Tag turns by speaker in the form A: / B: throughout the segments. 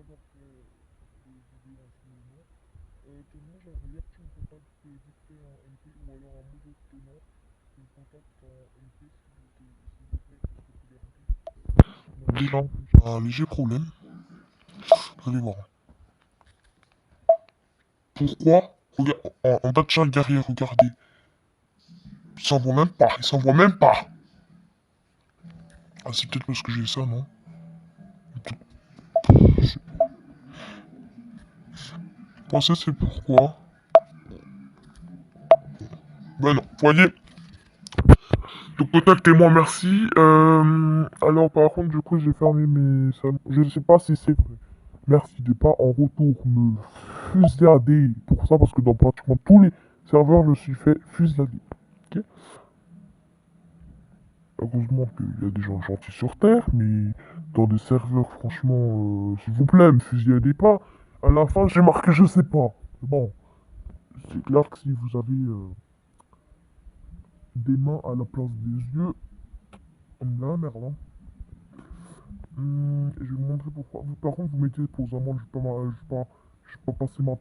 A: des vidéos en ce moment. Tellement j'aimerais bien que tu me contactes vite fait en MP ou alors un mot de ton nom. Tu me contactes en MP s'il vous plaît, parce que tu l'as déjà, j'ai un léger problème. Allez voir. Pourquoi? Regarde, en bas de chaque guerrier, regardez. Il s'en voit même pas, il s'en voit même pas. Ah, c'est peut-être parce que j'ai ça, non? Vous pensez c'est pourquoi? Ben non, voyez. Donc contactez-moi, merci. Alors par contre, du coup, j'ai fermé mes... Je ne sais pas si c'est vrai. Merci de pas en retour me fusader pour ça, parce que dans pratiquement tous les serveurs, je suis fait fusader. Ok. Heureusement qu'il y a des gens gentils sur Terre, mais dans des serveurs, franchement, s'il vous plaît, me fusadez pas. À la fin, j'ai marqué je sais pas. Bon, c'est clair que si vous avez des mains à la place des yeux, on me la merde, hein. Je vais vous montrer pourquoi. Par contre, vous mettez pause à moi, je vais pas passer ma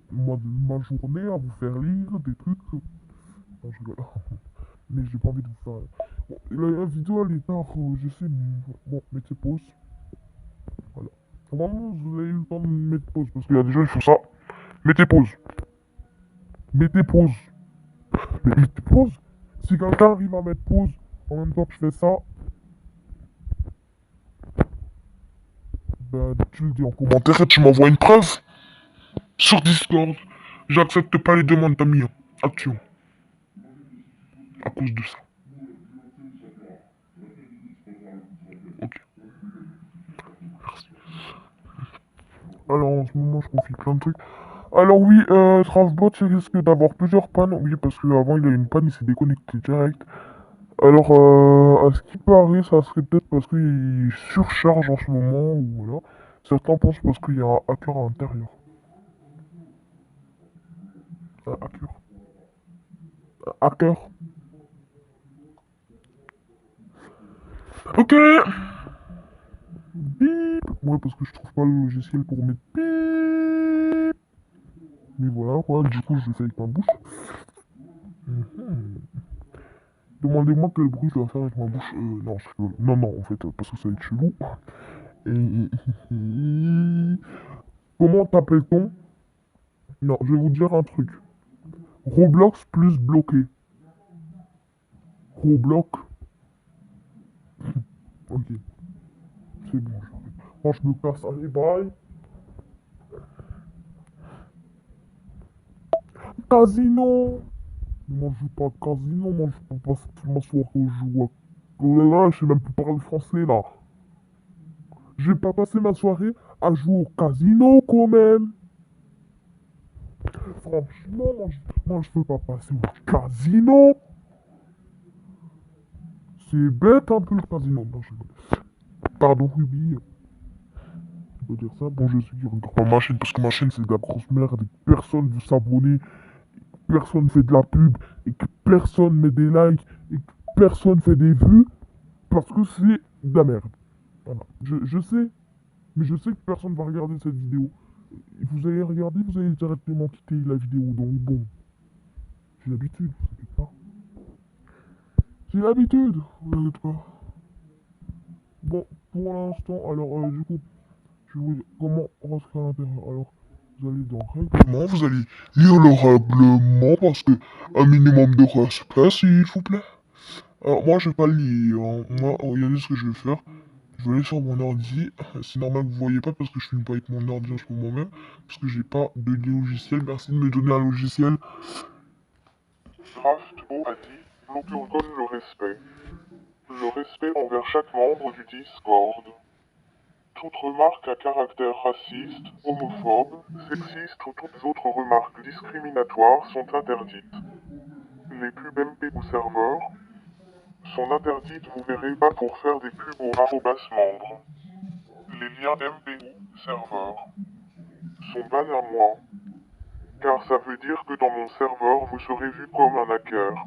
A: journée à vous faire lire des trucs. Non, je rigole. Mais j'ai pas envie de vous faire. Bon, la vidéo elle est tard, je sais, mais bon, mettez pause. Voilà. Normalement, vous avez eu le temps de mettre pause parce qu'il y a des gens qui font ça. Mettez pause. Mettez pause. Mais mettez pause. Si quelqu'un arrive à mettre pause en même temps que je fais ça, ben tu le dis en commentaire et tu m'envoies une preuve sur Discord. J'accepte pas les demandes d'amis. Hein. Action. À cause de ça. Ok, merci. Alors en ce moment, je confie plein de trucs. Alors oui, Travbot, il risque d'avoir plusieurs pannes. Oui, parce qu'avant, il a eu une panne, il s'est déconnecté direct. Alors, à ce qui paraît, ça serait peut-être parce qu'il surcharge en ce moment, ou voilà. Certains pensent parce qu'il y a un hacker à l'intérieur. Un hacker. Un hacker. Ok. Bip. Ouais, parce que je trouve pas le logiciel pour mettre bip. Mais voilà, quoi. Du coup, je le fais avec ma bouche. Mhm. Demandez-moi quel bruit je dois faire avec ma bouche. Non, je rigole. Non, non, en fait, parce que ça va être chelou. Et... Comment t'appelle-t-on? Non, je vais vous dire un truc. Roblox plus bloqué. Roblox. Ok, c'est bon, j'arrête. Quand je me casse, allez, bye. Casino. Moi, je joue pas au casino, moi, je peux pas m'asseoir au joue à... Oh là là, je sais même plus parler français, là. Je vais pas passer ma soirée à jouer au casino, quand même. Franchement, moi, je peux pas passer au casino. C'est bête, un peu, le casino. Non, je... Pardon, Ruby. On peut dire ça. Bon, je suis qui regarde pas ma chaîne, parce que ma chaîne, c'est de la grosse merde. Et personne veut s'abonner. Personne fait de la pub et que personne met des likes et que personne fait des vues parce que c'est de la merde. Voilà. Je sais, mais je sais que personne va regarder cette vidéo. Vous allez regarder, vous allez directement quitter la vidéo. Donc bon, j'ai l'habitude, vous inquiétez pas. J'ai l'habitude, vous inquiétez pas. Bon, pour l'instant, alors du coup, je vais vous dire comment rentrer à l'intérieur. Alors, vous allez dans règlement, vous allez lire le règlement parce que un minimum de respect, s'il vous plaît. Alors, moi, je vais pas le lire. Hein. Moi, regardez ce que je vais faire. Je vais aller sur mon ordi. C'est normal que vous voyez pas parce que je filme pas avec mon ordi en ce moment même. Parce que j'ai pas de logiciel. Merci de me donner un logiciel. Draftbo a dit, bloquons le respect. Le respect envers chaque membre du Discord. Toute remarque à caractère raciste, homophobe, sexiste ou toutes autres remarques discriminatoires sont interdites. Les pubs MP au serveur sont interdites, vous verrez pas pour faire des pubs au arrobas membre. Les liens MPU serveur sont ban à moi, car ça veut dire que dans mon serveur vous serez vu comme un hacker.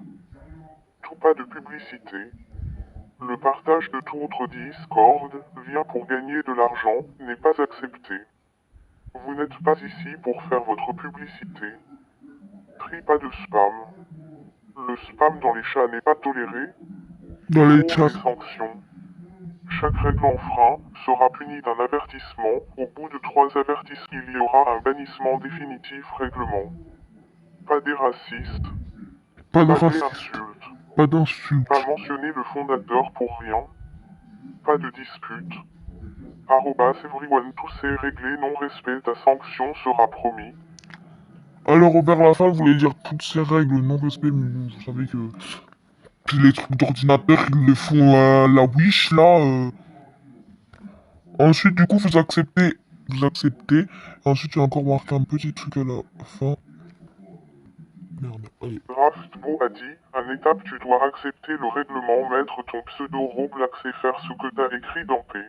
A: Tout pas de publicité. Le partage de tout autre Discord vient pour gagner de l'argent n'est pas accepté. Vous n'êtes pas ici pour faire votre publicité. Tri pas de spam. Le spam dans les chats n'est pas toléré. Dans les chats. Des sanctions. Chaque règle enfreint sera punie d'un avertissement. Au bout de 3 avertissements, il y aura un bannissement définitif règlement. Pas des racistes. Pas d'insultes. Pas d'insultes. Pas mentionner le fondateur pour rien. Pas de dispute. Arrobas everyone, tout c'est réglé, non-respect, ta sanction sera promis. Alors vers la fin, vous voulez dire toutes ces règles, non-respect, mais vous savez que puis les trucs d'ordinateur, ils les font la wish là. Ensuite, du coup, vous acceptez. Vous acceptez. Ensuite, il y a encore marqué un petit truc à la fin. Merde, allez. Raftbo a dit, à l'étape, tu dois accepter le règlement, mettre ton pseudo Roblox et faire ce que t'as écrit dans P.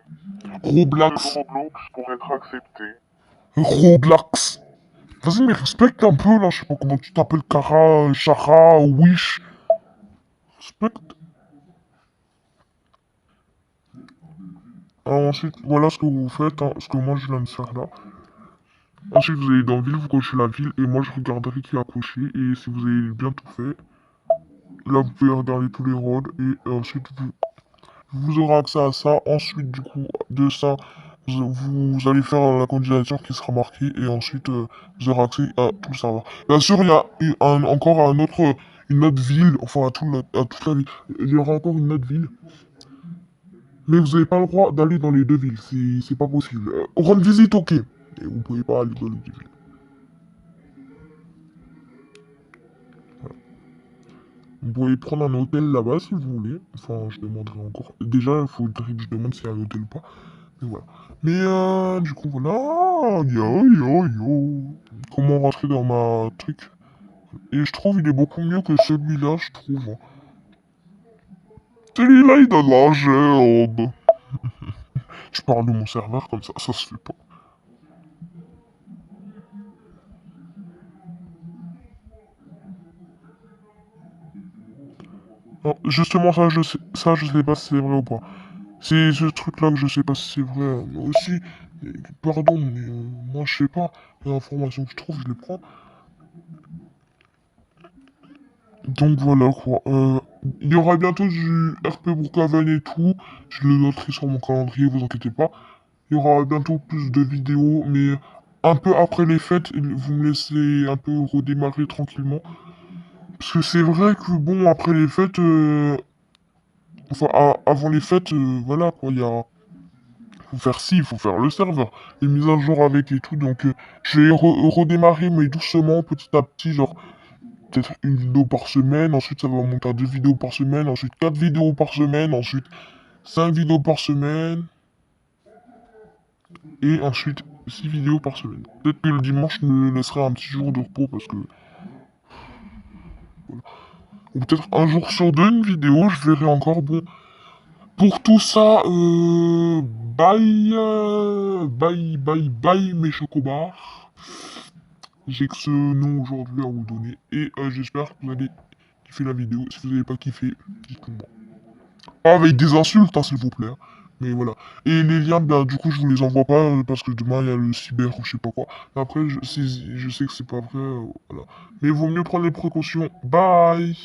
A: Roblox. Pseudo Roblox pour être accepté. Roblox. Vas-y, mais respecte un peu là, je sais pas comment tu t'appelles, Kara, Shara, Wish. Respecte. Alors ensuite, voilà ce que vous faites, hein, ce que moi je viens de faire là. Ensuite, vous allez dans ville, vous cochez la ville, et moi je regarderai qui a coché, et si vous avez bien tout fait, là vous pouvez regarder tous les rôles, et ensuite vous aurez accès à ça. Ensuite, du coup, de ça, vous allez faire la candidature qui sera marquée, et ensuite vous aurez accès à tout le serveur. Bien sûr, il y a encore une autre ville, enfin à toute la ville. Il y aura encore une autre ville. Mais vous n'avez pas le droit d'aller dans les deux villes, c'est pas possible. Rendre visite, ok. Et vous pouvez pas aller dans les deux villes. Vous pouvez prendre un hôtel là-bas si vous voulez. Enfin, je demanderai encore. Déjà, il faudrait que je demande s'il y a un hôtel ou pas. Mais voilà. Mais du coup, voilà. Yo. Comment rentrer dans ma truc. Et je trouve il est beaucoup mieux que celui-là, je trouve. Celui-là, il donne la gerbe. Je parle de mon serveur comme ça se fait pas. Non, justement, ça, je sais pas si c'est vrai ou pas. C'est ce truc-là que je sais pas si c'est vrai. Moi aussi, pardon, mais moi je sais pas. Les informations que je trouve, je les prends. Donc voilà quoi. Il y aura bientôt du RP Brookhaven et tout. Je le noterai sur mon calendrier, vous inquiétez pas. Il y aura bientôt plus de vidéos, mais un peu après les fêtes, vous me laissez un peu redémarrer tranquillement. Parce que c'est vrai que bon, après les fêtes, enfin avant les fêtes, voilà quoi, il y a... Faut faire ci, il faut faire le serveur, les mises à jour avec et tout, donc je vais redémarrer mais doucement, petit à petit, genre peut-être une vidéo par semaine, ensuite ça va monter à 2 vidéos par semaine, ensuite 4 vidéos par semaine, ensuite 5 vidéos par semaine, et ensuite 6 vidéos par semaine. Peut-être que le dimanche je me laisserai un petit jour de repos parce que... Voilà. Ou peut-être un jour sur deux une vidéo, je verrai encore, bon... Pour tout ça, bye mes chocobars. J'ai que ce nom aujourd'hui à vous donner. Et j'espère que vous allez kiffer la vidéo. Si vous n'avez pas kiffé, dites-moi. Pas avec des insultes, hein, s'il vous plaît. Mais voilà. Et les liens, ben, du coup, je vous les envoie pas parce que demain, il y a le cyber ou je sais pas quoi. Après, je sais que c'est pas vrai. Voilà. Mais il vaut mieux prendre les précautions. Bye!